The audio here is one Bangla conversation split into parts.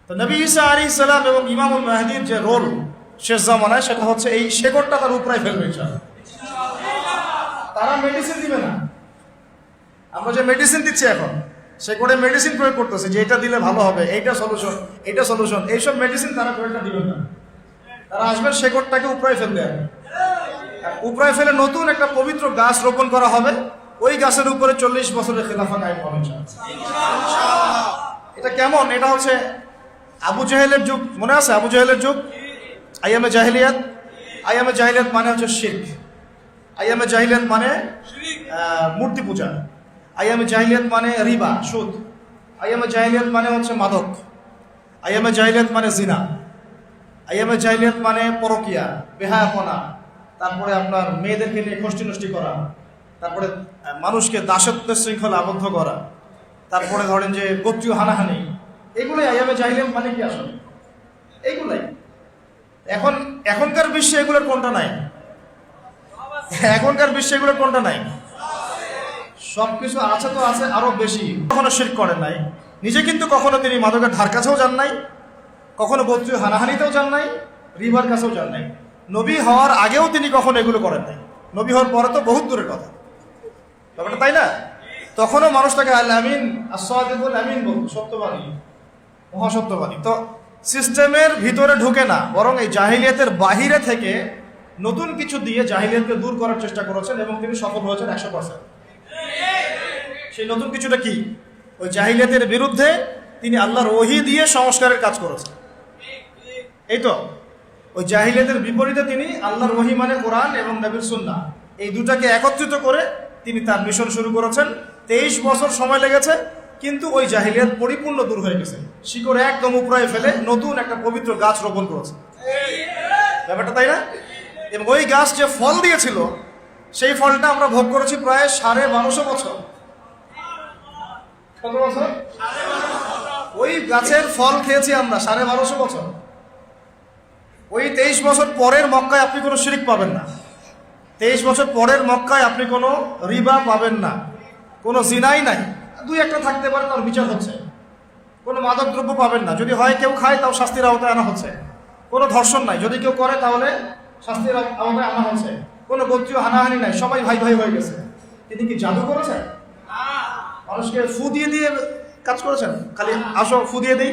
তো নবী ঈসা আলাইহিস সালাম এবং ইমামুল মাহদীর যে রোল শেষ জামানায়, সেটা হচ্ছে এই শেকড়টা তার উপরে ফেলবে ইনশাআল্লাহ। তারা মেডিসিন দিবে না। আমরা যে মেডিসিন দিচ্ছি এখন, শেকড়ে মেডিসিন প্রয়োগ করতেছে যে এটা দিলে ভালো হবে, এইটা সলিউশন, এইটা সলিউশন, এইসব মেডিসিন তারা প্রয়োগটা দিবে না। তারা আসবে শেকড়টাকে উপরে ফেলবে, উপরে ফেলে নতুন একটা পবিত্র গাছ রোপণ করা হবে। ওই গাছের উপরে 40 বছরের খেলাফা কায়েম হবে ইনশাআল্লাহ। এটা কেমন? এটা হচ্ছে আবু জাহেলের যুগ, মনে আছে আবু জাহেলের যুগ? আইয়ামে জাহিলিয়াত। আইয়ামে জাহিলিয়াত মানে হচ্ছে শিরক। আইয়ামে জাহিলিয়াত মানে মূর্তি পূজা। আইয়ামে জাহিলিয়াত মানে রিবা, সুদ। আইয়ামে জাহিলিয়াত মানে হচ্ছে মাদক। আইয়ামে জাহিলিয়াত মানে জিনা। আইয়ামে জাহিলিয়াত মানে পরকিয়া, বেহায়াপনা, তারপরে আপনার মেয়েদেরকে নিয়ে খষ্টি নষ্টি করা, তারপরে মানুষকে দাসত্বের শৃঙ্খলা আবদ্ধ করা, তারপরে ধরেন যে গোত্রীয় হানাহানি, এগুলোই আইয়ামে জাহিলিয়াত মানে কি আসলে? এইগুলাই। এখনকার বিশ্বে এগুলোর কোনটা নাই? এখনকার বিশ্বে এগুলোর কোনটা নাই? সবকিছু আছে, তো আছে আরো বেশি। কখনো শিরক করেন নাই, নিজে কিন্তু কখনো তিনি মাদকের ধার কাছেও যান নাই, কখনো গোত্রীয় হানাহানিতেও যান নাই, রিবার কাছেও যান নাই। নবী হওয়ার আগেও তিনি কখনো এগুলো করেন নাই। নবী হওয়ার পরে তো বহুত দূরের কথা, ব্যাপারটা তাই না? তখনও মানুষ তাকে আল আমিন, as-সাদিকুল আমিন বলতো, সত্যবাদী, মহাসত্যবাদী। তো সিস্টেমের ভিতরে ঢুকে না, বরং এই জাহিলিয়াতের বাহিরে থেকে নতুন কিছু দিয়ে জাহিলিয়াতকে দূর করার চেষ্টা করেছেন এবং তিনি সফল হয়েছেন 100%। সেই নতুন কিছুটা কি? ওই জাহিলিয়াতের বিরুদ্ধে তিনি আল্লাহর ওহী দিয়ে সংস্কারের কাজ করেছেন। এই তো ওই জাহিলিয়াতের বিপরীতে তিনি আল্লাহর ওহী মানে কোরআন এবং নবীর সুন্নাহ, এই দুটাকে একত্রিত করে তিনি তার মিশন শুরু করেছেন। 23 বছর সময় লেগেছে, কিন্তু ওই জাহিলিয়াত পরিপূর্ণ দূর হয়ে গেছে। শিকড় একদম উপরে ফেলে নতুন একটা পবিত্র গাছ রোপণ করেছে, ব্যাপারটা তাই না? এবং ওই গাছ যে ফল দিয়েছিল, সেই ফলটা আমরা ভোগ করেছি প্রায় 1250 বছর। কত বছর? ওই গাছের ফল খেয়েছি আমরা 1250 বছর। ওই 23 বছর পরের মক্কায় আপনি কোনো শিরক পাবেন না। 23 বছর পরের মক্কায় আপনি কোনো রিবা পাবেন না, কোনো জিনাই নাই। দুই একটা থাকতে পারে, তার বিচার হচ্ছে। কোনো মাদক দ্রব্য পাবেন না, যদি হয় কেউ খায় তাও শাস্তির আওতায় আনা হচ্ছে। কোনো ধর্ষণ নাই, যদি কেউ করে তাহলে শাস্তির আওতায় আনা হচ্ছে। কোনো গোত্রীয় হানাহানি নাই, সবাই ভাই ভাই হয়ে গেছে। তিনি কি জাদু করেছেন? মানুষকে ফু দিয়ে দিয়ে কাজ করেছেন? খালি আসো ফু দিয়ে দিই,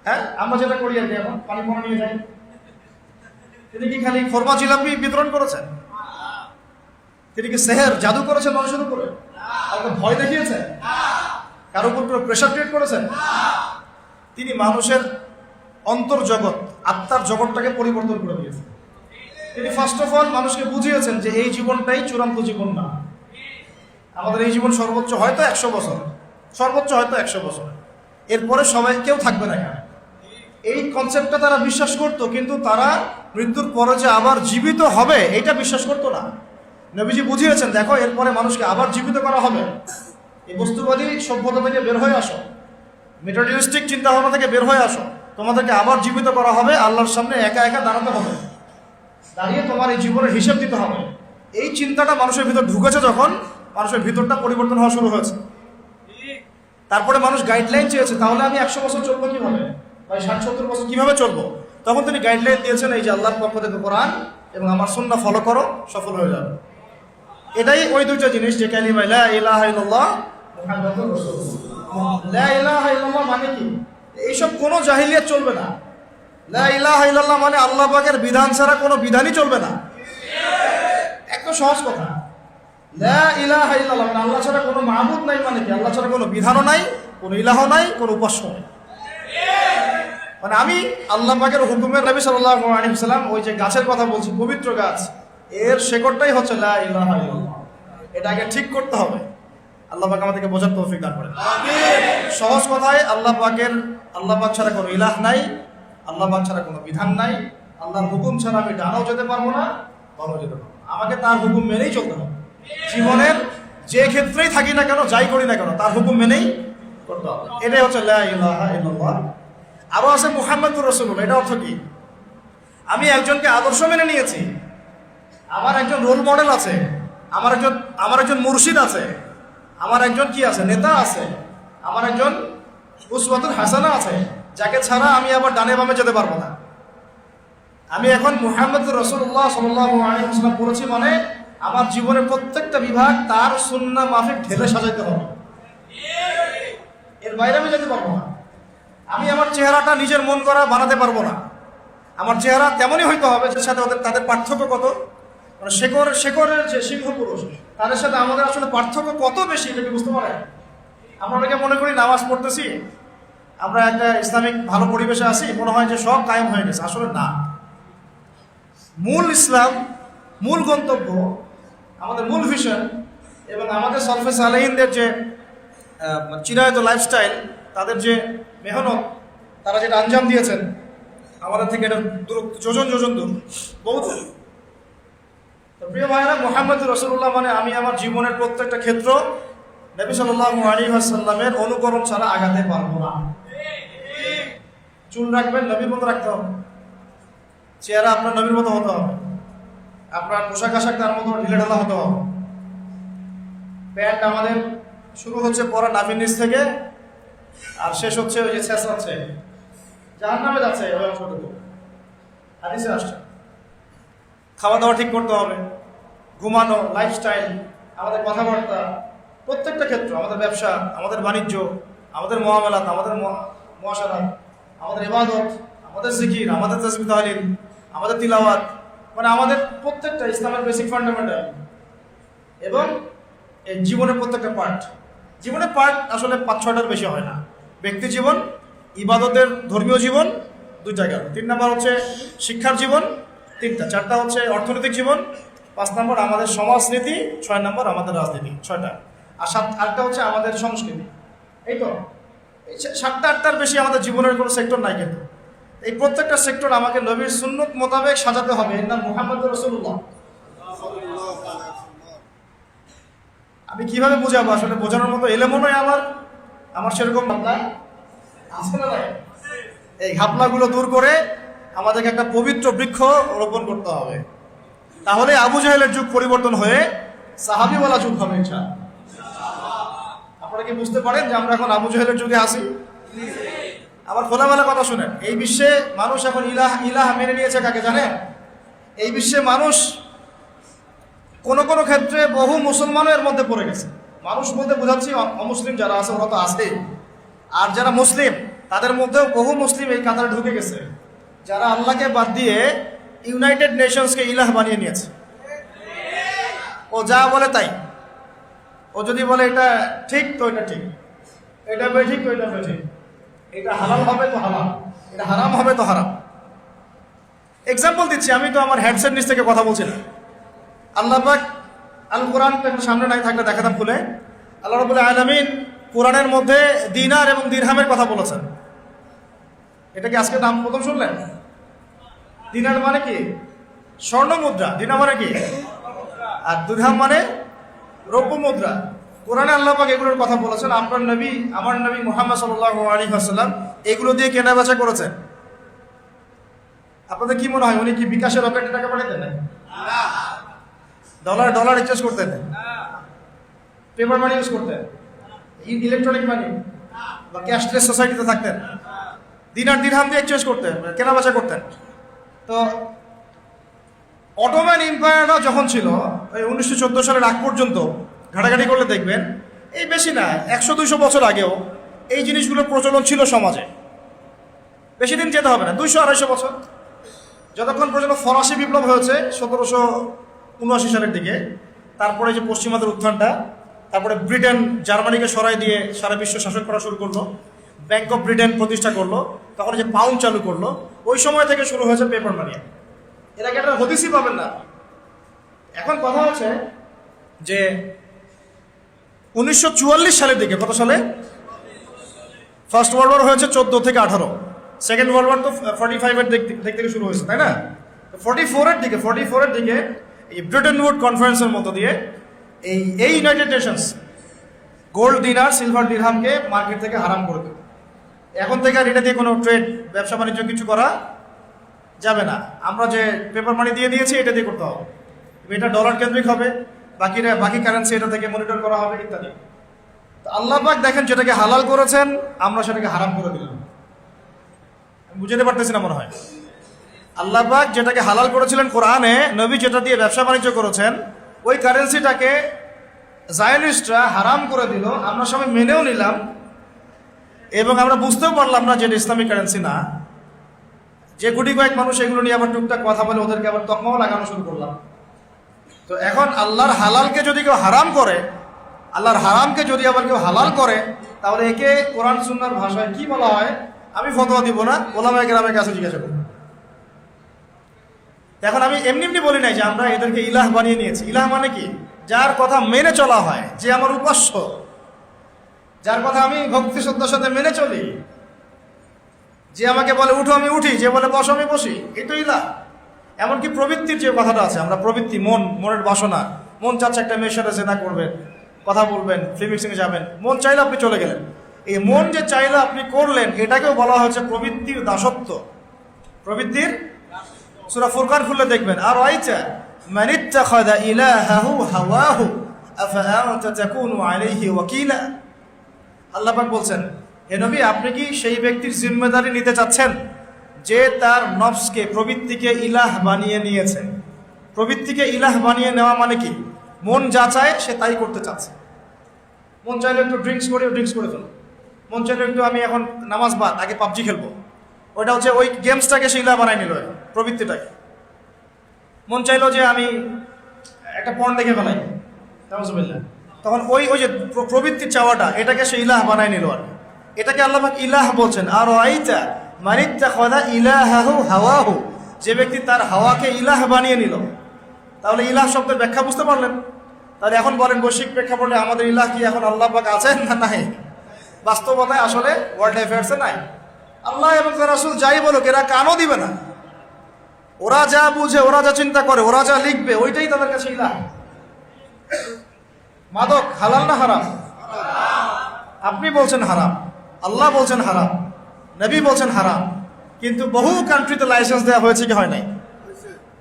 হ্যাঁ আমরা যেটা করি আর কি, এখন পানি পড়া নিয়ে যাই। তিনি কি খালি ফরমা জিলাপি বিতরণ করেছেন? তিনি কি সেহের জাদু করেছেন মানুষের উপরে? কাউকে ভয় দেখিয়েছেন? কারোর উপর প্রেশার ক্রিয়েট করেছেন? তিনি মানুষের অন্তর্জগৎ, আত্মার জগৎটাকে পরিবর্তন করে দিয়েছেন। তিনি ফার্স্ট অফ অল মানুষকে বুঝিয়েছেন যে এই জীবনটাই চূড়ান্ত জীবন না। আমাদের এই জীবন সর্বোচ্চ হয়তো 100 বছর, সর্বোচ্চ হয়তো 100 বছর, এরপরে সবাই কেউ থাকবে না এখানে। এই কনসেপ্টটা তারা বিশ্বাস করতো, কিন্তু তারা মৃত্যুর পরে যে আবার জীবিত হবে এটা বিশ্বাস করতো না। নবীজি বুঝিয়েছেন, দেখো এরপরে মানুষকে আবার জীবিত করা হবে। এই বস্তুবাদী সভ্যতা থেকে বের হয়ে আসো, মেটারিয়ালিস্টিক চিন্তাভাবনা থেকে বের হয়ে আসো। তোমাদেরকে আবার জীবিত করা হবে, আল্লাহর সামনে একা একা দাঁড়াতে হবে, দাঁড়িয়ে তোমার এই জীবনের হিসেব দিতে হবে। এই চিন্তাটা মানুষের ভিতর ঢুকেছে যখন, মানুষের ভিতরটা পরিবর্তন হওয়া শুরু হয়েছে। তারপরে মানুষ গাইডলাইন চেয়েছে, তাহলে আমি 100 বছর চলবো কিভাবে, ভাই 60-70 বছর কিভাবে চলবো? তখন তিনি গাইডলাইন দিয়েছেন, এই যে আল্লাহর পক্ষ থেকে কোরআন এবং আমার সুন্নাহ ফলো করো, সফল হয়ে যাবে। এটাই ওই দুইটা জিনিস যে কালিমা লা ইলাহা ইল্লাল্লাহ মুহাম্মাদুর রাসূলুল্লাহ। লা ইলাহা ইল্লাল্লাহ মানে কি? এইসব কোনো জাহিলিয়াত চলবে না। লা ইলাহা ইল্লাল্লাহ মানে আল্লাহ পাকের বিধান ছাড়া কোনো বিধানই চলবে না। একদম সহজ কথা। লা ইলাহা ইল্লাল্লাহ মানে আল্লাহ ছাড়া কোনো মাবুদ নাই, মানে কি? আল্লাহ ছাড়া কোনো বিধানও নাই, কোনো ইলাহ নাই, কোনো উপাস্য নাই। মানে আমি আল্লাহ পাকের হুকুমের, নবী সাল্লাল্লাহু আলাইহি ওয়াসাল্লাম ওই যে গাছের কথা বলছি, পবিত্র গাছ, এর শেকড়টাই হচ্ছে লা ইলাহা ইল্লাল্লাহ। এটা আগে ঠিক করতে হবে। আল্লাহ পাক আমাদেরকে বোঝার তৌফিক দান করেন। সহজ কথায় আল্লাহ পাক ছাড়া কোনো ইলাহ নাই, আল্লাহ পাক ছাড়া কোনো বিধান নাই। আল্লাহর হুকুম ছাড়া আমি ডানাও যেতে পারবো না, বামও যেতে পারবো না। আমাকে তার হুকুম মেনেই চলতে হবে। জীবনের যে ক্ষেত্রেই থাকি না কেন, যাই করি না কেন, তার হুকুম মেনেই করতে হবে। এটাই হচ্ছে লা ইলাহা ইল্লাল্লাহ। আরো আছে মুহাম্মাদুর রাসূলুল্লাহ। এটা অর্থ কি? আমি একজনকে আদর্শ মেনে নিয়েছি, আমার একজন রোল মডেল আছে, আমার একজন মুর্শিদ আছে, আমার একজন কি আছে, নেতা আছে, আমার একজন উসওয়াতুল হাসানা আছে। যাকে ছাড়া আমি আবার ডানে বামে যেতে পারবো না। আমি এখন মুহাম্মদ রাসূলুল্লাহ সাল্লাল্লাহু আলাইহি ওয়াসাল্লাম পড়েছি মানে আমার জীবনের প্রত্যেকটা বিভাগ তার সুন্নাহ মাফিক ঢেলে সাজাইতে হবে, এর বাইরে আমি যেতে পারবো না। আমি আমার চেহারাটা নিজের মন করা বানাতে পারবো না। আমার চেহারা তেমনই হইতে হবে যার সাথে তাদের পার্থক্য কত, মানে শেকরের যে সিংহ পুরুষ তাদের সাথে আমাদের আসলে পার্থক্য কত বেশি, এটা কি বুঝতে পারেন? আমরা অনেকে মনে করি নামাজ পড়তেছি, আমরা একটা ইসলামিক ভালো পরিবেশে আছি, মনে হয় যে সব কায়েম হয়ে গেছে। আসলে না। মূল ইসলাম, মূল গন্তব্য, আমাদের মূল ভিশন এবং আমাদের সলফে সালেহিনদের যে চিরায়ত লাইফস্টাইল, তাদের যে মেহনত, তারা যেটা আঞ্জাম দিয়েছেন আমাদের থেকে এটা যোজন যোজন দূর, বহু দূর। তো প্রিয় ভাইরা, মুহাম্মদ রাসূলুল্লাহ মানে আমি আমার জীবনের প্রত্যেকটা ক্ষেত্র নবী সাল্লাল্লাহু আলাইহি ওয়াসাল্লামের অনুকরণ ছাড়া আগাতে পারবো না। চুল রাখবেন নবীর মতো রাখতে হবে, চেহারা আপনার নবীর মতো হতে হবে, আপনার পোশাক আশাক তার মতো ঢিলে ঢালা হতে হবে। প্যান্ট আমাদের শুরু হচ্ছে পরা নাভির নিচ থেকে আর শেষ হচ্ছে ওই যে শেষ হচ্ছে জাহান্নামে যাচ্ছে ওই অংশটুকু, হাদিসে আসছে। খাওয়া দাওয়া ঠিক করতে হবে, ঘুমানো, লাইফস্টাইল, আমাদের কথাবার্তা, প্রত্যেকটা ক্ষেত্র, আমাদের ব্যবসা, আমাদের বাণিজ্য, আমাদের মুআমালাত, আমাদের মুআশারাত, আমাদের ইবাদত, আমাদের জিকির, আমাদের তাসবিহ তাহলিল, আমাদের তিলাওয়াত, মানে আমাদের প্রত্যেকটা ইসলামের বেসিক ফান্ডামেন্টাল এবং এই জীবনের প্রত্যেকটা পার্ট। জীবনের পার্ট আসলে 5-6টার বেশি হয় না। ব্যক্তি জীবন, ইবাদতের ধর্মীয় জীবন 2 জায়গা, 3 নাম্বার হচ্ছে শিক্ষার জীবন 3টা, 4টা হচ্ছে অর্থনৈতিক জীবন, 5 নাম্বার আমাদের সমাজনীতি, 6 নাম্বার আমাদের রাজনীতি, 6টা, আর 8টা হচ্ছে আমাদের সংস্কৃতি। এই তো 7টা-8টার বেশি আমাদের জীবনের কোনো সেক্টর নাই। কিন্তু এই প্রত্যেকটা সেক্টর আমাকে নবীর সুন্নত মোতাবেক সাজাতে হবে। এর নাম মুহাম্মদ রাসূলুল্লাহ। আমি কিভাবে বোঝাবো? আসলে বোঝানোর মতো এলেমও নয় আমার সেরকম ভাবনা আছে না। এই ঘাপলাগুলো দূর করে আমাদেরকে একটা পবিত্র বৃক্ষ রোপণ করতে হবে, তাহলে আবু জাহেলের যুগ পরিবর্তন হয়ে সাহাবীওয়ালা যুগ হবে ইনশাআল্লাহ। আপনারা কি বুঝতে পারেন যে আমরা এখন আবু জাহেলের যুগে আছি? আবার খোলামেলা কথা শুনেন, এই বিশ্বে মানুষ এখন ইলাহ মেনে নিয়েছে কাকে জানেন? এই বিশ্বে মানুষ কোন কোন ক্ষেত্রে বহু মুসলমানও এর মধ্যে পড়ে গেছে। মানুষ বলতে বোঝাচ্ছি অমুসলিম যারা আছে ওরা তো আছে, আর যারা মুসলিম তাদের মধ্যেও বহু মুসলিম এই কাতারে ঢুকে গেছে, যারা আল্লাহকে বাদ দিয়ে ইউনাইটেড নেশনসকে ইলাহ বানিয়ে নিয়েছে। ও যা বলে তাই, ও যদি বলে এটা ঠিক তো এটা ঠিক, এটা বেঠিক তো এটা বেঠিক, এটা হালাল হবে তো হালাল, এটা হারাম হবে তো হারাম। এক্সাম্পল দিচ্ছি, আমি তো আমার হেডসেট নিচ থেকে কথা বলছি না। আল্লাহ পাক আল কোরআন সামনে নাই থাকলে দেখাতাম খুলে। আল্লাহ রাব্বুল আলামিন কোরআনের মধ্যে দিনার এবং দিরহামের কথা বলেছেন। এটা কি আজকে নাম প্রথম শুনলেন? দিনার মানে কি? স্বর্ণ মুদ্রা। দিনার মানে কি? আর দিরহাম মানে রৌপ্য মুদ্রা। কোরআনে আল্লাহ পাক এগুলোর কথা বলেছেন। আপনার নবী, আমার নবী মুহাম্মদ সাল্লাল্লাহু আলাইহি ওয়াসাল্লাম এগুলো দিয়ে কেনা বেচা করেছেন। আপনাদের কি মনে হয় উনি কি বিকাশের রকেটে টাকা পাঠাতেন না? ডলার এক্সচেঞ্জ করতেন, পেপার মানি ইউজ করতেন, ইলেকট্রনিক মানি বা ক্যাশলেস সোসাইটিতে থাকতেন, দিনার দিরহাম দিয়ে এক্সচেঞ্জ করতেন, কেনা বেচা করতেন। তো অটোম্যান এম্পায়াররা যখন ছিল ওই 1914 সালের আগ পর্যন্ত ঘাটাঘাটি করলে দেখবেন এই বেশি না 100-200 বছর আগেও এই জিনিসগুলোর প্রচলন ছিল সমাজে। বেশি দিন যেতে হবে না, 200-250 বছর, যতক্ষণ পর্যন্ত ফরাসি বিপ্লব হয়েছে 1779 সালের দিকে, তারপরে যে পশ্চিমাদের উত্থানটা, তারপরে ব্রিটেন জার্মানিকে সরাই দিয়ে সারা বিশ্ব শাসন করা শুরু করলো, ব্যাংক অফ ব্রিটেন প্রতিষ্ঠা করলো, তখন যে পাউন্ড চালু করলো, ওই সময় থেকে শুরু হয়েছে পেপার মানি। এর আগে একটা হদিসই পাবেন না। এখন কথা হচ্ছে যে 1944 সালের দিকে, কত সালে ফার্স্ট ওয়ার্ল্ড ওয়ার হয়েছে 14 থেকে 18, সেকেন্ড ওয়ার্ল্ড ওয়ার তো 45-এর দিক থেকে শুরু হয়েছে, তাই না? 44-এর দিকে এই ব্রিটেন উড কনফারেন্সের মতো দিয়ে এই ইউনাইটেড নেশনস গোল্ড দিনার সিলভার দিরহামকে মার্কেট থেকে হারাম করে দেবে। এখন থেকে আর এটা দিয়ে কোনো ট্রেড, ব্যবসা বাণিজ্য কিছু করা যাবে না। আমরা যে পেপার মানি দিয়ে দিয়েছি এটা দিয়ে করতে হবে, এটা ডলার কেন্দ্রিক হবে, বাকি কারেন্সি এটা থেকে মনিটর করা হবে ইত্যাদি। তো আল্লাহ পাক দেখেন যেটাকে হালাল করেছেন আমরা সেটাকে হারাম করে দিলাম। বুঝতে পারতেছি না মনে হয়। আল্লাহ পাক যেটাকে হালাল করেছিলেন কোরআনে, নবী যেটা দিয়ে ব্যবসা বাণিজ্য করেছেন, ওই কারেন্সিটাকে জায়নিস্টরা হারাম করে দিল, আমরা সবাই মেনেও নিলাম এবং আমরা বুঝতেও পারলাম না যে এটা ইসলামিক কারেন্সি না। যে গুটি কয়েক মানুষ এগুলো নিয়ে আবার টুকটাক কথা বলে ওদেরকে আবার তকমাও লাগানো শুরু করলাম। তো এখন আল্লাহর হালালকে যদি কেউ হারাম করে, আল্লাহর হারামকে যদি আবার কেউ হালাল করে, তাহলে একে কোরআন সুন্নাহর ভাষায় কি বলা হয় আমি ফতোয়া দিব না, ওলামায়ে কেরামের কাছে জিজ্ঞাসা করব। এখন আমি এমনি এমনি বলি নাই যে আমরা এদেরকে ইলাহ বানিয়ে নিয়েছি। ইলাহ মানে কি? যার কথা মেনে চলা হয়, যে আমার উপাস্য, যার কথা আমি ভক্তি শ্রদ্ধার সাথে মেনে চলি, যে আমাকে বলে উঠো আমি উঠি, যে বলে বসো আমি বসি, এই তো ইলাহ। এমনকি প্রবৃত্তির যে কথাটা আছে, আমরা প্রবৃত্তি, মনের বাসনা, মন চাচ্ছে একটা মেয়ের সাথে জেনা করবেন, কথা বলবেন, ফিল্ম মিক্সিংয়ে যাবেন, মন চাইলে আপনি চলে গেলেন, এই মন যে চাইলে আপনি করলেন, এটাকেও বলা হচ্ছে প্রবৃত্তির দাসত্ব, প্রবৃত্তির। সূরা ফুরকান খুললে দেখবেন, আর আইতা মান ইত্তাখাযা ইলাহাহু হাওয়াহু আফা আনতা তাকুনু আলাইহি ওয়াকিলা। আল্লাহ পাক বলছেন, হে নবী, আপনি কি সেই ব্যক্তির জিম্মেদারি নিতে চাচ্ছেন যে তার নফসকে, প্রবৃত্তিকে ইলাহ বানিয়ে নিয়েছে? প্রবৃত্তিকে ইলাহ বানিয়ে নেওয়া মানে কি? মন যা চায় সে তাই করতে চাচ্ছে। মন চাইলে একটু ড্রিঙ্কস করে ফেলো, মন চাইলে একটু আমি এখন নামাজ বাদ, আগে পাবজি খেলবো, ওইটা হচ্ছে ওই গেমসটাকে সে ইলাহ বানাই নিল, প্রবৃত্তিটাকে। মন চাইলো যে আমি একটা পর্ন দেখে ফেলাই, তখন ওই যে প্রবৃত্তির চাওয়াটা, এটাকে সে ইলাহ বানাই নিল। আর এটাকে আল্লাহ পাক ইলাহ বলছেন। আর আইতা মান ইত্তাখাযা ইলাহাহু হাওয়াহু, যে ব্যক্তি তার হাওয়াকে ইলাহ বানিয়ে নিল। তাহলে ইলাহ শব্দের ব্যাখ্যা বুঝতে পারলেন? তাহলে এখন বলেন বৈশ্বিক প্রেক্ষাপটে আমাদের ইলাহ কি এখন আল্লাহ পাক আছেন না নাই? বাস্তবতায় আসলে ওয়ার্ল্ড অ্যাফেয়ার্সে নাই। আল্লাহ এবং তার রাসূল যাই বলুক, এরা কানও দিবে না। ওরা যা বুঝে, ওরা যা চিন্তা করে, ওরা যা লিখবে, ওইটাই তাদের কাছে ইলাহ। মাদক হালাল না হারাম? আপনি বলছেন হারাম, আল্লাহ বলছেন হারাম, নবী বলছেন হারাম, কিন্তু বহু কান্ট্রিতে লাইসেন্স দেওয়া হয়েছে কি হয় নাই?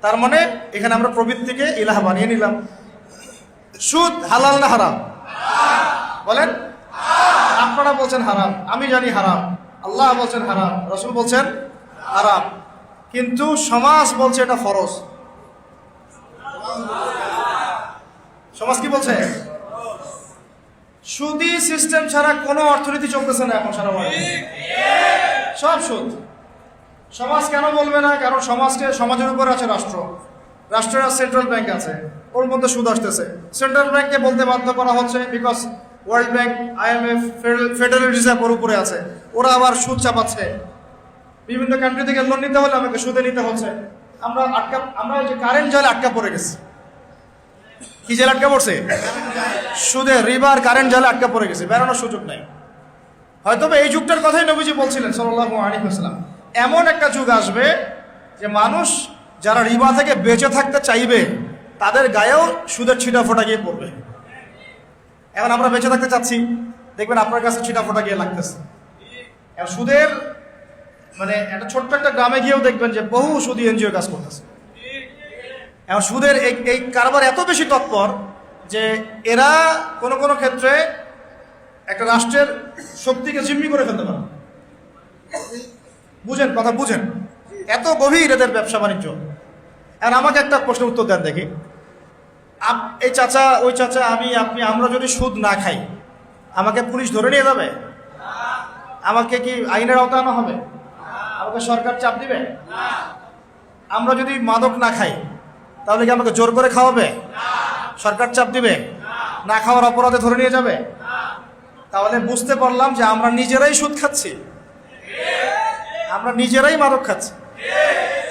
তার মানে এখানে আমরা প্রবৃত্তিকে ইলাহ বানিয়ে নিলাম। সুদ হালাল না হারাম? বলেন। আপনারা বলছেন হারাম, আমি জানি হারাম, আল্লাহ বলছেন হারাম, রাসূল বলছেন হারাম, কিন্তু সমাজ বলছে এটা ফরজ। সমাজ কি বলছে? সুদী সিস্টেম ছাড়া কোনো অর্থনীতি চলতেছে না এখন সারা বাংলাদেশে, সব সুদ। সমাজ কেন বলবে না? কারণ সমাজের উপর আছে রাষ্ট্র, রাষ্ট্রের সেন্ট্রাল ব্যাংক আছে, ওর মধ্যে সুদ আসতেছে। সেন্ট্রাল ব্যাংককে বলতে বাধ্য করা হচ্ছে, because world bank, IMF, federal reserve ওর উপরে আছে, ওরা আবার সুদ চাপাচ্ছে। বিভিন্ন কান্ট্রি থেকে লোন নিতে হলে আমাকে সুদে নিতে হচ্ছে। আমরা ওই যে কারেন্ট জালে আটকা পড়ে গেছি। কি জালে আটকা পড়ছে? সুদে, রিবার, কারেন্ট জালে আটকা পড়ে গেছে, বেরোনোর সুযোগ নাই। হয়তো এই যুগটার কথাই নবীজি বলছিলেন সাল্লাল্লাহু আলাইহি ওয়াসাল্লাম, এমন একটা যুগ আসবে যে মানুষ যারা রিবা থেকে বেঁচে থাকতে চাইবে তাদের গায়েও সুদের ছিটা ফোটা গিয়ে পড়বে। এখন আমরা বেঁচে থাকতে চাচ্ছি, দেখবেন আপনার কাছে ছিটা ফোটা গিয়ে লাগতেছে। এখন সুদের মানে একটা ছোট্ট একটা গ্রামে গিয়েও দেখবেন যে বহু সুদী এনজিও কাজ করতেছে। এখন সুদের এই কারবার এত বেশি তৎপর যে এরা কোনো কোনো ক্ষেত্রে একটা রাষ্ট্রের শক্তিকে জিম্মি করে ফেলতে পারে। বুঝেন কথা, বুঝেন, এত গভীর এদের ব্যবসা বাণিজ্য। আর আমাকে একটা প্রশ্নের উত্তর দেন দেখি, এই চাচা, ওই চাচা, আমি, আপনি, আমরা যদি সুদ না খাই আমাকে পুলিশ ধরে নিয়ে যাবে? আমাকে কি আইনের আওতায় আনা হবে? আমাকে সরকার চাপ দিবে? আমরা যদি মাদক না খাই তাহলে কি আমাকে জোর করে খাওয়াবে? সরকার চাপ দিবে? না খাওয়ার অপরাধে ধরে নিয়ে যাবে? তাহলে বুঝতে পারলাম যে আমরা নিজেরাই সুদ খাচ্ছি, আমরা নিজেরাই মাদক খাচ্ছি।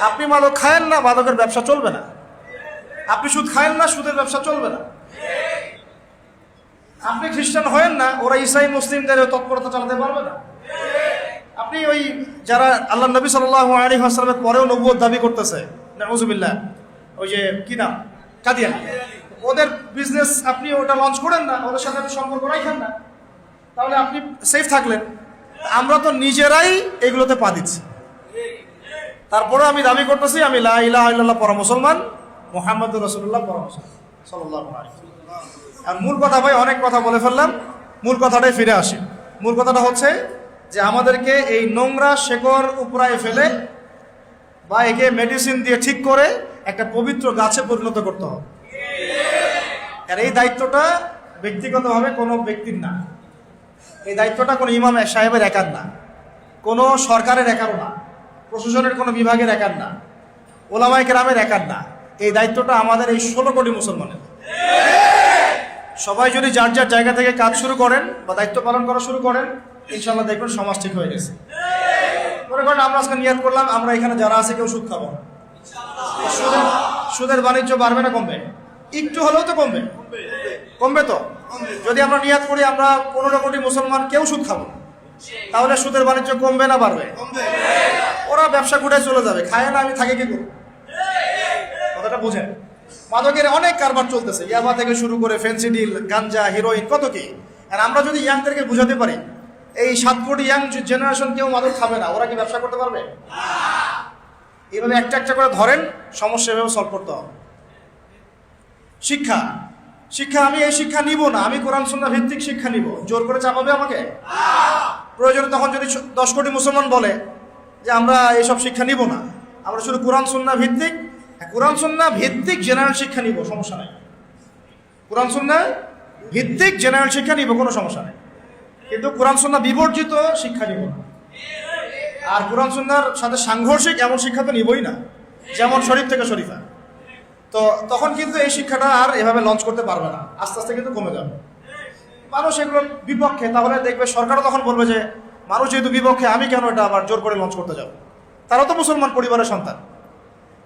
আপনি মাদক খায়েন না, মাদকের ব্যবসা চলবে না। আপনি সুদ খায়েন না, সুদের ব্যবসা চলবে না। আপনি খ্রিস্টান হয়েন না, ওরা ইসাই মুসলিমদের তৎপরতা চালাতে পারবে না। আপনি ওই যারা আল্লাহ নবী সাল্লাল্লাহু আলাইহি ওয়াসাল্লামের পরেও নবুয়ত দাবি করতেছে, নাউযুবিল্লাহ, ওই যে কি নাম, কাদিয়ান, ওদের বিজনেস আপনি ওটা লঞ্চ করেন না, ওদের সাথে আপনি সম্পর্ক রাখেন না, তাহলে আপনি সেফ থাকলেন। আমরা তো নিজেরাই এগুলোতে পা দিচ্ছি। তারপরে আমি দাবি করতেছি আমি লা ইলাহা ইল্লাল্লাহ পড়া মুসলমান, মুহাম্মদুর রাসূলুল্লাহ পড়া মুসলমান সাল্লাল্লাহু আলাইহি ওয়াসাল্লাম। আর মূল কথা, ভাই অনেক কথা বলে ফেললাম, মূল কথাটাই ফিরে আসি। মূল কথাটা হচ্ছে যে আমাদেরকে এই নোংরা শেকড় উপরায় ফেলে বা একে মেডিসিন দিয়ে ঠিক করে একটা পবিত্র গাছে পরিণত করতে হবে। আর এই দায়িত্বটা ব্যক্তিগতভাবে কোনো ব্যক্তির না, এই দায়িত্বটা কোনো ইমাম সাহেবের একার না, কোনো সরকারের একারও না, প্রশাসনের কোনো বিভাগের একার না, ওলামায়ে কেরামের একার না। এই দায়িত্বটা আমাদের এই 16 কোটি মুসলমানের। সবাই যদি যার যার জায়গা থেকে কাজ শুরু করেন বা দায়িত্ব পালন করা শুরু করেন, ইনশাল্লাহ দেখবেন সমাজ ঠিক হয়ে গেছে। মনে করেন আমরা আজকে নিয়ত করলাম আমরা এখানে যারা আছে কেউ সুদ খাবো, সুদের বাণিজ্য বাড়বে না কমবে? একটু হলেও তো কমবে, কমবে তো। যদি আমরা নিয়ত করি আমরা 15 কোটি মুসলমান কেউ সুদ খাবো, তাহলে সুদের বাণিজ্য কমবে না বাড়বে? ওরা ব্যবসা করে চলে যাবে, খায় না, আমি থাকি কি করবো? কথাটা বুঝেন। মাদকের অনেক কারবার চলতেছে, ইয়াবা থেকে শুরু করে ফেন্সিডিল, গাঞ্জা, হিরোইন, কত কি। আর আমরা যদি ইয়াংদেরকে বুঝাতে পারি এই 7 কোটি ইয়াং জেনারেশন কেউ মাদক খাবে না, ওরা কি ব্যবসা করতে পারবে? এইভাবে একটা একটা করে ধরেন, সমস্যা এভাবে সলভ করতে হবে। শিক্ষা, শিক্ষা আমি এই শিক্ষা নিব না, আমি কোরআন সুন্নাহ ভিত্তিক শিক্ষা নিব। জোর করে চাপাবে আমাকে? প্রয়োজনে তখন যদি 10 কোটি মুসলমান বলে যে আমরা এইসব শিক্ষা নিব না, আমরা শুধু কোরআন সুন্নাহ ভিত্তিক, কোরআন সুন্নাহ ভিত্তিক জেনারেল শিক্ষা নিব, সমস্যা নাই। কোরআন সুন্নাহ ভিত্তিক জেনারেল শিক্ষা নিব, কোনো সমস্যা নেই। কিন্তু কোরআন সুন্নাহ বিবর্জিত শিক্ষা নিব না। আর কোরআন সুন্নাহর সাথে সাংঘর্ষিক এমন শিক্ষা তো নিবই না, যেমন শরীফ থেকে শরীফা। তো তখন কিন্তু এই শিক্ষাটা আর এভাবে লঞ্চ করতে পারবে না, আস্তে আস্তে কিন্তু কমে যাবে। মানুষ এগুলোর বিপক্ষে, তাহলে দেখবে সরকারও তখন বলবে যে মানুষ যেহেতু বিপক্ষে, আমি কেন এটা আবার জোর করে লঞ্চ করতে যাব? তারাও তো মুসলমান পরিবারের সন্তান,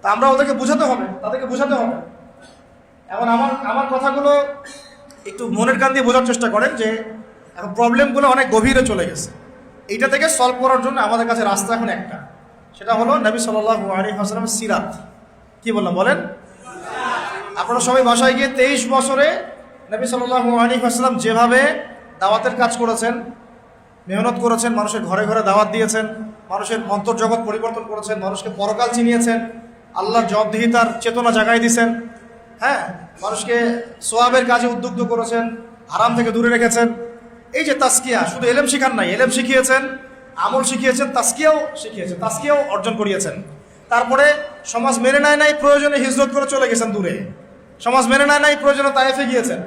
তা আমরা ওদেরকে বোঝাতে হবে, তাদেরকে বোঝাতে হবে। এখন আমার কথাগুলো একটু মনের কান দিয়ে বোঝার চেষ্টা করেন যে এখন প্রবলেমগুলো অনেক গভীরে চলে গেছে। এইটা থেকে সলভ করার জন্য আমাদের কাছে রাস্তা এখন একটা, সেটা হলো নবী সাল্লাল্লাহু আলাইহি ওয়াসাল্লামের সিরাত। কি বললাম বলেন? আপনারা সবাই বাসায় গিয়ে 23 বছরে নবী সাল্লাল্লাহু আলাইহি ওয়াসাল্লাম যেভাবে দাওয়াতের কাজ করেছেন, মেহনত করেছেন, মানুষের ঘরে ঘরে দাওয়াত দিয়েছেন, মানুষের অন্তর্জগৎ পরিবর্তন করেছেন, মানুষকে পরকাল চিনিয়েছেন, আল্লাহর জবাবদিহিতার চেতনা জাগাই দিয়েছেন, হ্যাঁ, মানুষকে সোয়াবের কাজে উদ্বুদ্ধ করেছেন, হারাম থেকে দূরে রেখেছেন। এই যে তাসকিয়া, শুধু এলেম শিখান নাই, এলেম শিখিয়েছেন, আমল শিখিয়েছেন, তাসকিয়াও শিখিয়েছেন, তাসকিয়াও অর্জন করিয়েছেন। তারপরে সমাজ মেনে নেয় নাই, প্রয়োজনে হিজরত করে চলে গেছেন দূরে। সমাজ মেনে নেয় নাই, প্রয়োজনে তায়েফে গিয়েছেন।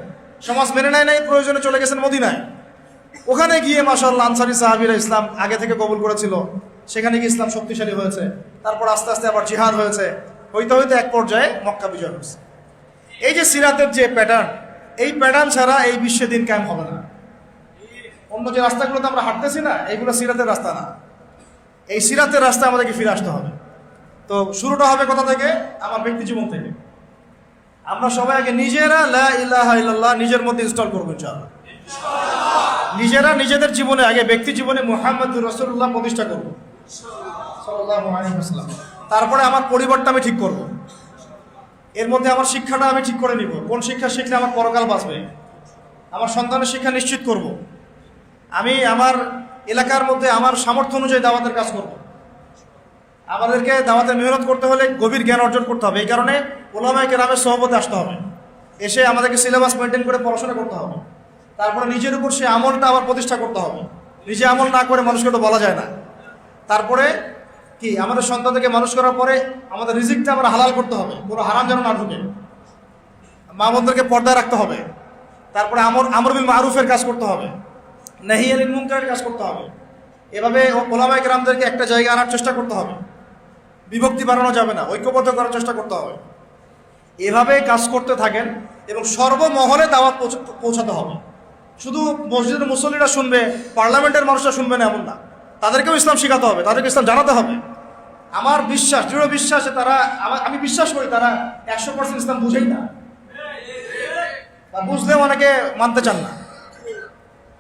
সমাজ মেনে নেয় নাই, প্রয়োজনে চলে গেছেন মদিনায়। ওখানে গিয়ে মাশাআল্লাহ আনসারী সাহাবীরা ইসলাম আগে থেকে কবুল করেছিল, সেখানে গিয়ে ইসলাম শক্তিশালী হয়েছে। তারপর আস্তে আস্তে আবার জিহাদ হয়েছে, হইতে হইতে এক পর্যায়ে মক্কা বিজয় হয়েছে। এই যে সিরাতের যে প্যাটার্ন, এই প্যাটার্ন ছাড়া এই বিশ্বে দিন কায়েম হবে না। অন্য যে রাস্তাগুলোতে আমরা হাঁটতেছি না, এইগুলো সিরাতের রাস্তা না। এই সিরাতের রাস্তা আমাদেরকে ফিরে আসতে হবে। তো শুরুটা হবে কোথা থেকে? আমার ব্যক্তি জীবন থেকে। আমরা সবাই আগে নিজেরা লা ইলাহা ইল্লাল্লাহ নিজের মধ্যে ইনস্টল করবো ইনশাআল্লাহ। নিজেরা নিজেদের জীবনে আগে ব্যক্তি জীবনে মুহাম্মদুর রাসূলুল্লাহ প্রতিষ্ঠা করব সাল্লাল্লাহু আলাইহি ওয়াসাল্লাম। তারপরে আমার পরিবারটা আমি ঠিক করব, এর মধ্যে আমার শিক্ষাটা আমি ঠিক করে নিব। কোন শিক্ষা শিখলে আমার পরকাল বাঁচবে, আমার সন্তানের শিক্ষা নিশ্চিত করব। আমি আমার এলাকার মধ্যে আমার সামর্থ্য অনুযায়ী দাওয়াতের কাজ করব। আমাদেরকে দাওয়াতের মেহনত করতে হলে গভীর জ্ঞান অর্জন করতে হবে। এই কারণে উলামায়ে কেরামের সোহবতে আসতে হবে, এসে আমাদেরকে সিলেবাস মেনটেন করে পড়াশোনা করতে হবে। তারপরে নিজের উপর সে আমলটা আবার প্রতিষ্ঠা করতে হবে। নিজে আমল না করে মানুষকে তো বলা যায় না। তারপরে কি, আমাদের সন্তানকে মানুষ করার পরে আমাদের রিজিকটা আবার হালাল করতে হবে, কোনো হারাম যেন না ঢুকে। মা বোনদেরকে পর্দায় রাখতে হবে। তারপরে আমর বিল মারুফের কাজ করতে হবে, নাহি আনিল মুনকারের কাজ করতে হবে। এভাবে উলামায়ে কেরামদেরকে একটা জায়গায় আনার চেষ্টা করতে হবে। বিভক্তি বাড়ানো যাবে না, ঐক্যবদ্ধ করার চেষ্টা করতে হবে। এভাবে কাজ করতে থাকেন এবং সর্বমহলে দাওয়াত পৌঁছাতে হবে। শুধু মসজিদের মুসল্লিরা শুনবে, পার্লামেন্টের মানুষরা শুনবে না এমন না, তাদেরকেও ইসলাম শেখাতে হবে, তাদেরকে ইসলাম জানাতে হবে। আমার বিশ্বাস, দৃঢ় বিশ্বাসে তারা, আমি বিশ্বাস করি তারা 100% ইসলাম বুঝেই না, বুঝলেও অনেকে মানতে চান না,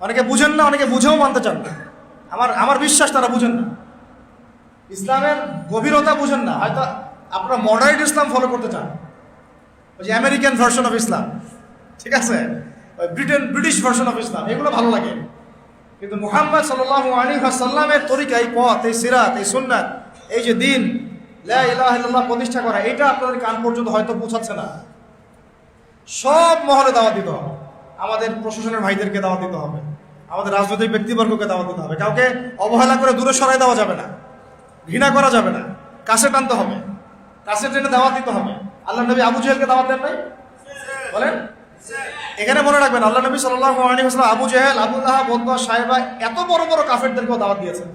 অনেকে বুঝেন না, অনেকে বুঝেও মানতে চান না। আমার বিশ্বাস তারা বুঝেন না, ইসলামের গভীরতা বুঝেন না। হয়তো আপনারা মডারেট ইসলাম ফলো করতে চান, ওই যে আমেরিকান ভার্সন অফ ইসলাম, ঠিক আছে, ব্রিটিশ ভার্সন অফ ইসলাম, এগুলো ভালো লাগে। কিন্তু মুহাম্মদ সাল্লাল্লাহু আলাইহি ওয়াসাল্লামের তরিকা, এই পথ, এই সিরাত, এই সুন্নাত, এই যে দিন লা ইলাহা ইল্লাল্লাহ প্রতিষ্ঠা করা, এটা আপনাদের কান পর্যন্ত হয়তো পৌঁছাচ্ছে না। সব মহলে দাওয়াত দিতে হবে, আমাদের প্রশাসনের ভাইদেরকে দাওয়াত দিতে হবে, আমাদের রাজনৈতিক ব্যক্তিবর্গকে দাওয়াত দিতে হবে। কাউকে অবহেলা করে দূরে সরাই দেওয়া যাবে না, ঘৃণা করা যাবে না, কাছে টানতে হবে, কাছে টেনে দাওয়াত দিতে হবে। আল্লাহ নবী আবু জেহেলকে দাওয়াত দেন নাই? বলেন। এখানে মনে রাখবেন, আল্লাহ নবী সাল্লাল্লাহু আলাইহি ওয়াসাল্লাম আবু জেহেল, আবু লাহাব, উতবা, সাইবা এত বড় বড় কাফেরদেরকেও দাওয়াত দিয়েছেন।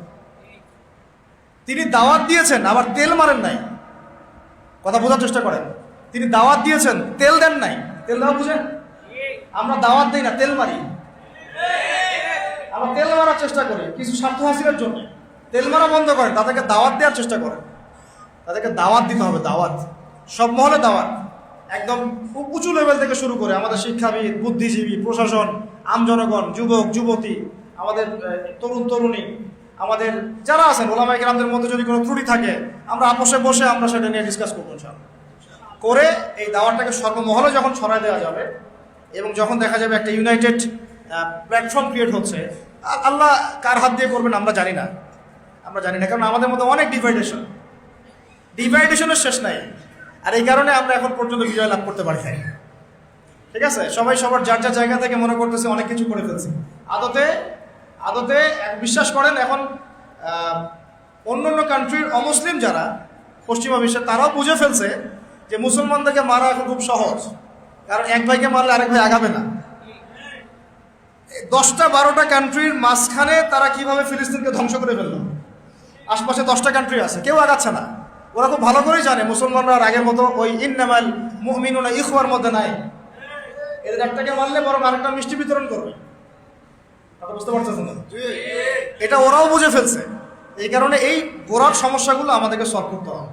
তিনি দাওয়াত দিয়েছেন, আবার তেল মারেন নাই। কথা বোঝার চেষ্টা করেন। তিনি দাওয়াত দিয়েছেন, তেল দেন নাই। তেল দেওয়া বুঝেন? আমরা দাওয়াত দিই না, তেল মারি। আমরা তেল মারার চেষ্টা করি কিছু স্বার্থ হাসিলের জন্য। তেল মারা বন্ধ করেন, তাদেরকে দাওয়াত দেওয়ার চেষ্টা করেন। তাদেরকে দাওয়াত দিতে হবে, দাওয়াত সব মহলে দাওয়াত, একদম উঁচু লেভেল থেকে শুরু করে আমাদের শিক্ষাবিদ, বুদ্ধিজীবী, প্রশাসন, আমজনগণ, যুবক যুবতী, আমাদের তরুণ তরুণী, আমাদের যারা আছেন ওলামায়ে কেরামদের মধ্যে যদি কোনো ত্রুটি থাকে আমরা আপোষে বসে আমরা সেটা নিয়ে ডিসকাস করবো ইনশাআল্লাহ। করে এই দাওয়াতটাকে সর্বমহলে যখন ছড়ায় দেওয়া যাবে এবং যখন দেখা যাবে একটা ইউনাইটেড প্ল্যাটফর্ম ক্রিয়েট হচ্ছে, আল্লাহ কার হাত দিয়ে করবেন আমরা জানি না, কারণ আমাদের মধ্যে অনেক ডিভাইডেশনের শেষ নাই। আর এই কারণে আমরা এখন পর্যন্ত বিজয় লাভ করতে পারি নাই। ঠিক আছে, সবাই সবার যার যার জায়গা থেকে মনে করতেছে অনেক কিছু করে ফেলছে। আদতে বিশ্বাস করেন, এখন অন্য কান্ট্রির অমুসলিম যারা পশ্চিমা বিশ্বে তারাও বুঝে ফেলছে যে মুসলমানদেরকে মারা এখন খুব সহজ, কারণ এক ভাইকে মারলে আরেক ভাই আগাবে না। 10টা-12টা কান্ট্রির মাঝখানে তারা কিভাবে ফিলিস্তিনকে ধ্বংস করে ফেললো। আশপাশে 10টা কান্ট্রি আছে, কেউ আগাচ্ছে না। ওরা খুব ভালো করেই জানে মুসলমানরা আর আগের মতো ওই ইন্নামাল মুমিনুনা ইখওয়ার মধ্যে নাই। এদের একটাকে মারলে বরং আরেকটা মিষ্টি বিতরণ করবে। কথা বুঝতে পারছেন না? এটা ওরাও বুঝে ফেলছে। এই কারণে এই গোড়ার সমস্যাগুলো আমাদেরকে সলভ করতে হবে।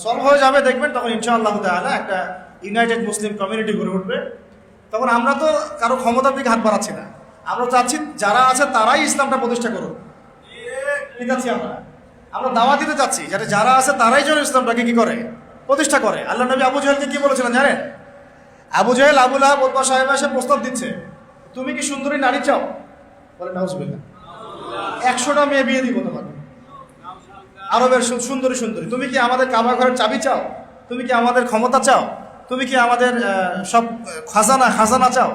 সলভ হয়ে যাবে দেখবেন, তখন ইনশাআল্লাহ তাআলা একটা ইউনাইটেড মুসলিম কমিউনিটি গড়ে উঠবে। তখন আমরা তো কারো ক্ষমতার দিকে হাত বাড়াচ্ছি না, আমরা চাচ্ছি যারা আছে তারাই ইসলামটা প্রতিষ্ঠা করুক। ঠিক আছে, আমরা দাওয়াত দিতে চাচ্ছি যাতে যারা আছে তারাই যেন ইসলামটাকে কি করে, প্রতিষ্ঠা করে। আল্লাহ নবী আবু জেহেলকে কি বলেছিলেন জানেন? আবু জেহেল আবু লাহাব উতবা সাহেব এসে প্রস্তাব দিচ্ছে, তুমি কি সুন্দরী নারী চাও? বলে নাউজুবিল্লাহ, 100টা মেয়ে বিয়ে দিব তোমাকে, আরবের সুন্দরী। তুমি কি আমাদের কাবা ঘরের চাবি চাও? তুমি কি আমাদের ক্ষমতা চাও? তুমি কি আমাদের সব খাজানা চাও?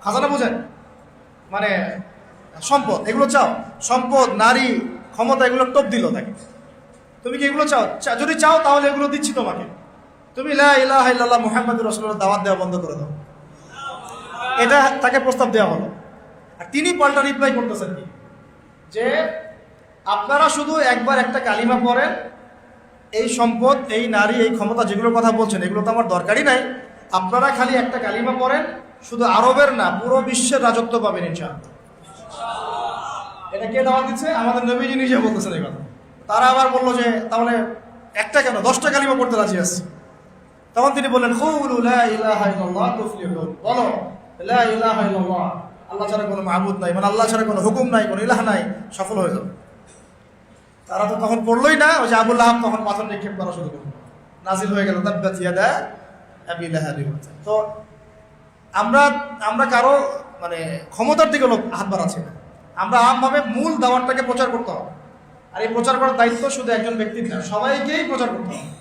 খাজানা বুঝেন? মানে সম্পদ, এগুলো চাও? সম্পদ, নারী, ক্ষমতা, এগুলো টপ দিল তাকে। তুমি কি এগুলো চাও? যদি চাও তাহলে এগুলো দিচ্ছি তোমাকে। তুমি লা ইলাহা ইল্লাল্লাহ মুহাম্মাদুর রাসূলুল্লাহ দাওয়াত দেওয়া বন্ধ করে দাও। এটা তাকে প্রস্তাব দেওয়া হলো। আর তিনি পাল্টা রিপ্লাই করতেছেন কি, যে আপনারা শুধু একবার একটা কালিমা পড়েন, এই সম্পদ, এই নারী, এই ক্ষমতা যেগুলোর কথা বলছেন এগুলো তো আমার দরকারই নাই। আপনারা খালি একটা কালিমা পড়েন, শুধু আরবের না পুরো বিশ্বের রাজত্ব পাবেন ইনশাআল্লাহ। এটা কে দাওয়াত দিচ্ছে? আমাদের নবীজি নিজে বলতেছেন এই কথা। তারা আবার বললো যে তাহলে একটা কেন, 10টা কালিমা পড়তে রাজি আছে। তখন তিনি বললেন, কুলু লা ইলাহা ইল্লাল্লাহ তুফলিহুন, বলো লা ইলাহা ইল্লাল্লাহ, আল্লাহ ছাড়া কোনো মাবুদ নাই, মানে আল্লাহ ছাড়া কোনো হুকুম নাই, কোনো ইলাহ নাই, সফল হয়ে যাবে। তারা তো তখন পড়লোই না। ওই যে আবু লাহাব তখন পাথর নিক্ষেপ করা শুরু করলো, নাজিল হয়ে গেল তাব্বাত ইয়াদা আবি লাহাব। তো আমরা কারো মানে ক্ষমতার দিকে হাত বাড়াচ্ছি না, আমরা আমভাবে মূল দাওয়াতটাকে প্রচার করতে হবে। আর এই প্রচার করার দায়িত্ব শুধু একজন ব্যক্তির না, সবাইকেই প্রচার করতে হবে।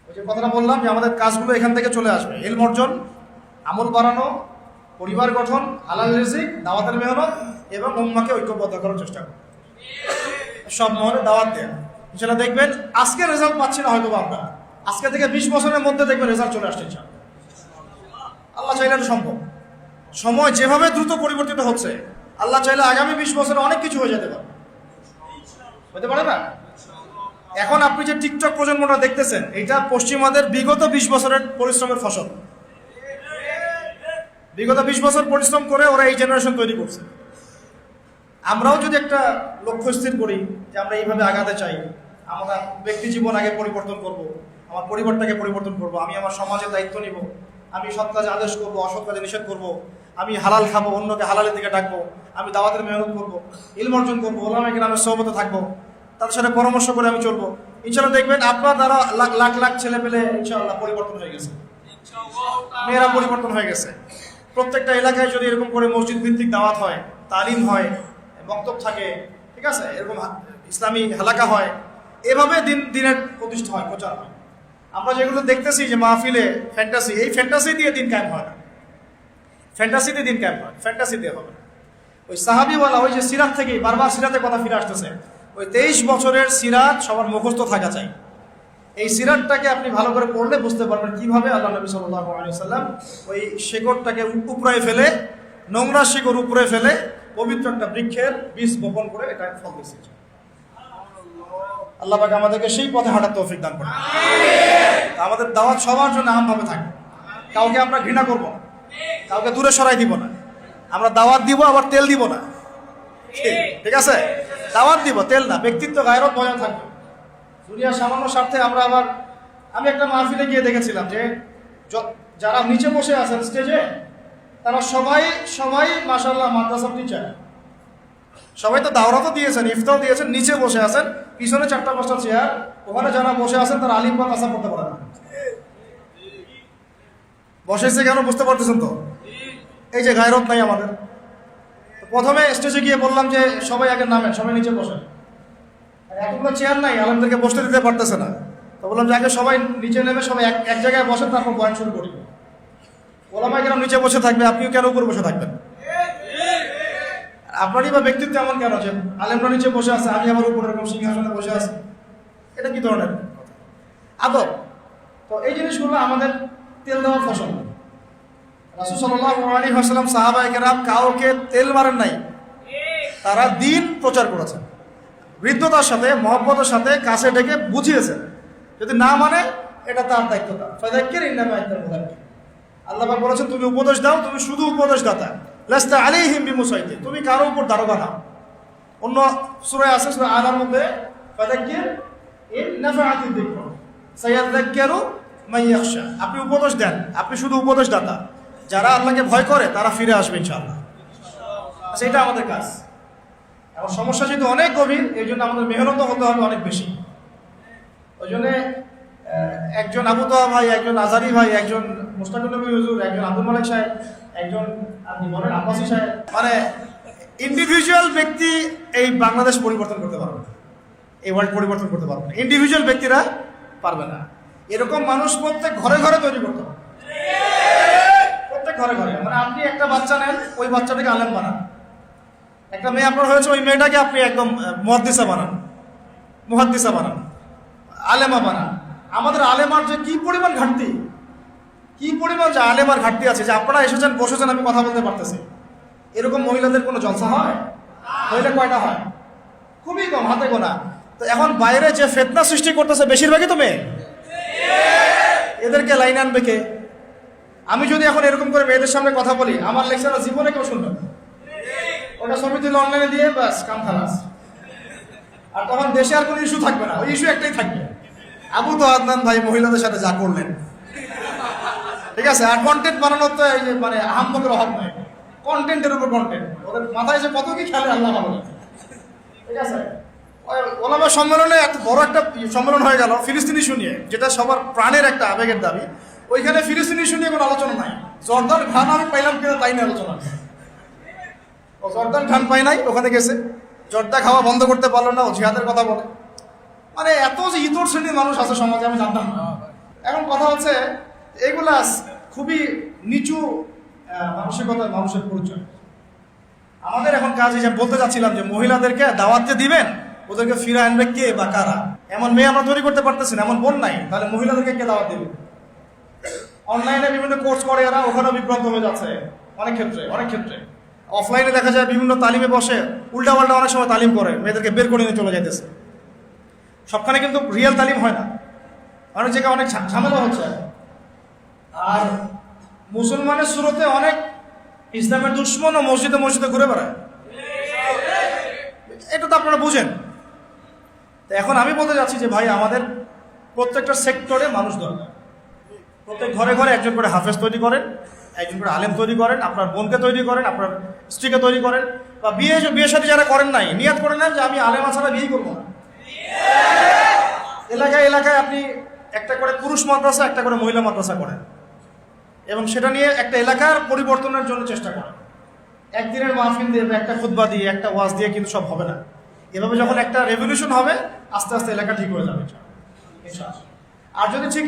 ওই যে কথাটা বললাম যে আমাদের কাজগুলো এখান থেকে চলে আসবে, ইলম অর্জন, আমল বাড়ানো, পরিবার গঠন, হালাল রিজিক, দাওয়াতের মেহনত এবং উম্মাহকে ঐক্যবদ্ধ করার চেষ্টা করব। সব মহলে দাওয়াত দেন, সেটা দেখবেন আজকে রেজাল্ট পাচ্ছি না হয়তো আমরা, আজকে থেকে 20 বছরের মধ্যে দেখবেন রেজাল্ট চলে আসছে ইনশাআল্লাহ। আল্লাহ চাইলে এটা সম্ভব। সময় যেভাবে দ্রুত পরিবর্তিত হচ্ছে, আল্লাহ চাইলে আগামী 20 বছরে অনেক কিছু হয়ে যেতে পারে, হতে পারে না? এখন আপনি যে টিকটক প্রজন্মটা দেখতেছেন, এটা পশ্চিমাদের বিগত 20 বছরের পরিশ্রমের ফসল। বিগত 20 বছর পরিশ্রম করে ওরা এই জেনারেশন তৈরি করছে। আমরাও যদি একটা লক্ষ্য স্থির করি যে আমরা এইভাবে আগাতে চাই, আমরা ব্যক্তি জীবন আগে পরিবর্তন করব, আমার পরিবারটাকে পরিবর্তন করব, আমি আমার সমাজের দায়িত্ব নিব, আমি সৎ কাজে আদেশ করবো, অসৎ কাজে নিষেধ করব, আমি হালাল খাবো, অন্যকে হালালের দিকে ডাকবো, আমি দাওয়াতের মেহনত করবো, ইলম অর্জন করবো, ওলামায়ে কেরামের সোহবতে থাকবো, তাদের সাথে পরামর্শ করে আমি চলবো। ইনশাআল্লাহ দেখবেন আপনার দ্বারা লাখ লাখ ছেলে পেলে ইনশাআল্লাহ পরিবর্তন হয়ে গেছে, মেয়েরা পরিবর্তন হয়ে গেছে। প্রত্যেকটা এলাকায় যদি এরকম করে মসজিদ ভিত্তিক দাওয়াত হয়, তালিম হয়, বক্তব্য থাকে, ঠিক আছে, এরকম ইসলামী এলাকা হয়, এভাবে দিনের প্রতিষ্ঠা হয়, প্রচার হয়। আমরা যেগুলো দেখতেছি যে মাহফিলে ফ্যান্টাসি, এই ফ্যান্টাসি দিয়ে দিন কায়েম হয় না, ফ্যান্টাসি দিয়ে দিন কায়েম হয়, ফ্যান্টাসি দিয়ে হবে না। ওই সাহাবিওয়ালা ওই যে সিরাত থেকেই বারবার সিরাতের কথা ফিরে আসতেছে, ওই 23 বছরের সিরাত সবার মুখস্থ থাকা চাই। এই সিরাতটাকে আপনি ভালো করে পড়লে বুঝতে পারবেন কিভাবে আল্লাহ নবী সাল্লাল্লাহু আলাইহি ওয়াসাল্লাম ওই শেকড়টাকে উপরে ফেলে, নোংরা শিকড় উপরে ফেলে পবিত্র একটা বৃক্ষের বীজ বপন করে এটা ফল দিয়েছে। আল্লাহ পাক আমাদেরকে সেই পথে হাঁটার তৌফিক দান করুন। আমাদের দাওয়াত সবার জন্য আমভাবে থাকবে, কাউকে আমরা ঘৃণা করব না, কাউকে দূরে সরাই দিব না। আমরা দাওয়াত দিব, আবার তেল দিব না, ঠিক আছে? দাওয়াত দিব, তেল না। ব্যক্তিত্ব গায়রত বজায় থাকবে। দুনিয়ার সামান্য স্বার্থে আমি একটা মাহফিলে গিয়ে দেখেছিলাম যে যারা নিচে বসে আছেন স্টেজে, তারা সবাই মাশাআল্লাহ মাদ্রাসার টিচার। সবাই তো দাওরাতও দিয়েছেন, ইফতাও দিয়েছেন, নিচে বসে আছেন, পিছনে 4-5টা চেয়ার, ওখানে যারা বসে আছেন তারা আলিম বা কাসা পড়তে পারে না। বসেছে কেন বুঝতে পারতেছেন তো? এই যে গায়রত নাই আমাদের। প্রথমে স্টেজে গিয়ে বললাম যে সবাই আগে নামেন, সবাই নিচে বসেন। এতগুলো চেয়ার নাই, আলেমদেরকে বসতে দিতে পারতেছে না। তো বললাম যে আগে সবাই নিচে নেমে সবাই এক জায়গায় বসেন, তারপর বয়ান শুরু করি। ওলামায়ে কেরাম নিচে বসে থাকবে, আপনিও কেন উপরে বসে থাকবেন? আপনারই বা ব্যক্তিত্ব এমন কেন যে আলেমরা নিচে বসে আছে, আমি আমার উপরে এরকম সিংহাসনে বসে আছি? এটা কি ধরনের আদব? তো এই জিনিসগুলো আমাদের তেল দেওয়ার ফসল। রাসূল সাল্লাল্লাহু আলাইহি ওয়াসাল্লাম সাহাবায়ে কেরাম কাউকে তেল মারেন নাই, তারা দ্বীন প্রচার করেছেন। হৃদ্যতার সাথে, মহব্বতের সাথে কাছে ডেকে বুঝিয়েছেন। যদি না মানে এটা তার দায়িত্ব। ফাযাক্কির ইন্নামা আনতা মুযাক্কির। আল্লাহ পাক বলেছেন তুমি উপদেশ দাও, তুমি শুধু উপদেশদাতা। লাস্তা আলাইহিম বিমুসাইতির, তুমি কারো উপর দারোগা না। অন্য সূরা আছে, সূরা আলার মধ্যে ফাযাক্কির ইন নাফাআতিদ যিকর সায়াযাক্কারু মান ইয়াখশা। আপনি উপদেশ দেন, আপনি শুধু উপদেশদাতা। যারা আল্লাহকে ভয় করে তারা ফিরে আসবে ইনশাআল্লাহ। আচ্ছা, এটা আমাদের কাজ। এখন সমস্যা যেহেতু অনেক গভীর, এই জন্য আমাদের মেহনতও হতে হবে অনেক বেশি। ওই জন্য একজন আবু তোহা ভাই, একজন আজারি ভাই, একজন মুশতাকুল নবী হুজুর, একজন আব্দুল মালিক সাহেব, একজন আপনি বলেন আব্বাসী সাহেব, মানে ইন্ডিভিজুয়াল ব্যক্তি এই বাংলাদেশ পরিবর্তন করতে পারবে না, এই ওয়ার্ল্ড পরিবর্তন করতে পারবে না। ইন্ডিভিজুয়াল ব্যক্তিরা পারবে না। এরকম মানুষ প্রত্যেক ঘরে ঘরে তৈরি করতে হবে, প্রত্যেক ঘরে ঘরে। মানে আপনি একটা বাচ্চা নেন, ওই বাচ্চাটাকে আলেম বানান। একটা মেয়ে আপনার হয়েছে, ওই মেয়েটাকে আপনি একদম মুহাদ্দিসা বানান, আলেমা বানান। আমাদের আলেমার যে কি পরিমাণ ঘাটতি, কি পরিমাণ যে আলেমার ঘাটতি আছে, যে আপনারা এসেছেন বসেছেন, আমি কথা বলতে পারতেছি। এরকম মহিলাদের কোনো জলসা হয়? হইলে কয়টা হয়? খুবই কম, হাতে গোনা। তো এখন বাইরে যে ফিতনা সৃষ্টি করতেছে বেশিরভাগই তো মেয়ে। এদেরকে লাইন আনবে কে? আমি যদি এখন এরকম করে মেয়েদের সামনে কথা বলি, আমার লেকচার জীবনে কেউ শুনবে না। ওটা ছবি তুলে অনলাইনে দিয়ে ব্যাস কাম খালাস। আর তখন দেশে আর কোনো ইস্যু থাকবে না, ওই ইস্যু একটাই থাকবে, আবু তো আদনান ভাই মহিলাদের সাথে যা করলেন। ঠিক আছে? আর কন্টেন্ট বানানোর তো এই যে মানে আহাম্মকের অভাব নাই, কন্টেন্টের উপর কন্টেন্ট। ওদের মাথায় যে কত কি খেলে আল্লাহ ভালো। ঠিক আছে? ওলামা সম্মেলনে এত বড় একটা সম্মেলন হয়ে গেল ফিলিস্তিনি ইস্যু নিয়ে, যেটা সবার প্রাণের একটা আবেগের দাবি। ওইখানে ফিলিস্তিনি ইস্যু নিয়ে কোনো আলোচনা নাই। জর্দার ঘান আমি পাইলাম কিনা তাই নিয়ে আলোচনা। ও জর্দার ঘান পাই নাই, ওখানে গেছে, জর্দা খাওয়া বন্ধ করতে পারলো না, ও জিহাদের কথা বলে। মানে এত যে ইতর শ্রেণীর মানুষ আছে সমাজে, আমি জানতাম না। এখন কথা হচ্ছে এগুলা খুবই নিচু মানসিকতার মানুষের পরিচয়। আমাদের এখন কাজ হিসাবে বলতে চাচ্ছিলাম যে মহিলাদেরকে দাওয়াত যে দিবেন, ওদেরকে ফিরে আনবে কে বা কারা? এমন মেয়ে আমরা তৈরি করতে পারতেছি না, এমন বোন নাই, তাহলে মহিলাদেরকে কে দাওয়াত দেবে? অনলাইনে বিভিন্ন কোর্স করে এরা, ওখানেও বিভ্রান্ত হয়ে যাচ্ছে অনেক ক্ষেত্রে। অফলাইনে দেখা যায় বিভিন্ন তালিমে বসে উল্টাপাল্টা অনেক সময় তালিম করে, মেয়েদেরকে বের করে নিয়ে চলে যাইতেছে। সবখানে কিন্তু রিয়েল তালিম হয় না, অনেক জায়গায় অনেক ঝামেলা হচ্ছে। আর মুসলমানের সুরতে অনেক ইসলামের দুশ্মন ও মসজিদে ঘুরে বেড়ায়, এটা তো আপনারা বুঝেন। তো এখন আমি বলতে যাচ্ছি যে ভাই, আমাদের প্রত্যেকটা সেক্টরে মানুষ দরকার। প্রত্যেক ঘরে ঘরে একজন করে হাফেজ তৈরি করেন, একজন করে আলেম তৈরি করেন, আপনার বোনকে তৈরি করেন, আপনার স্ত্রীকে তৈরি করেন, বা বিয়ে সাথে যারা করেন নাই, নিয়াত করে নেন যে আমি আলেমা ছাড়া বিয়ে করবো না। এলাকায় আপনি একটা করে পুরুষ মাদ্রাসা, একটা করে মহিলা মাদ্রাসা করেন, এবং সেটা নিয়ে একটা এলাকার পরিবর্তনের জন্য চেষ্টা করেন। একদিনের মাহফিল দিয়ে, একটা খুতবা দিয়ে, একটা ওয়াজ দিয়ে কিন্তু সব হবে না। এভাবে যখন একটা রেভলিউশন হবে, আস্তে আস্তে এলাকা ঠিক হয়ে যাবে। আর যদি ঠিক